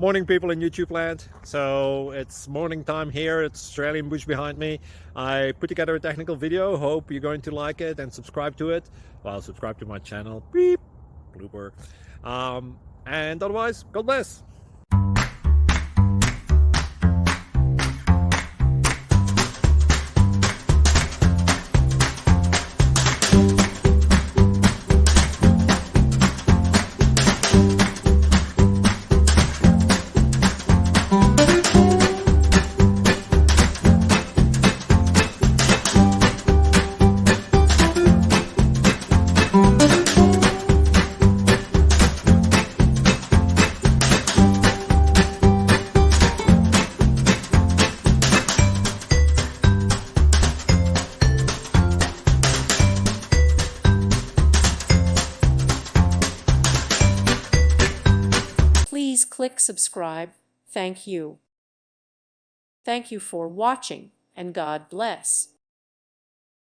Morning, people in YouTube land. So it's morning time here. It's Australian bush behind me. I put together a technical video. Hope you're going to like it and subscribe to it. Well, subscribe to my channel. Beep, blooper. And otherwise, God bless. Please click subscribe. Thank you. Thank you for watching, and God bless.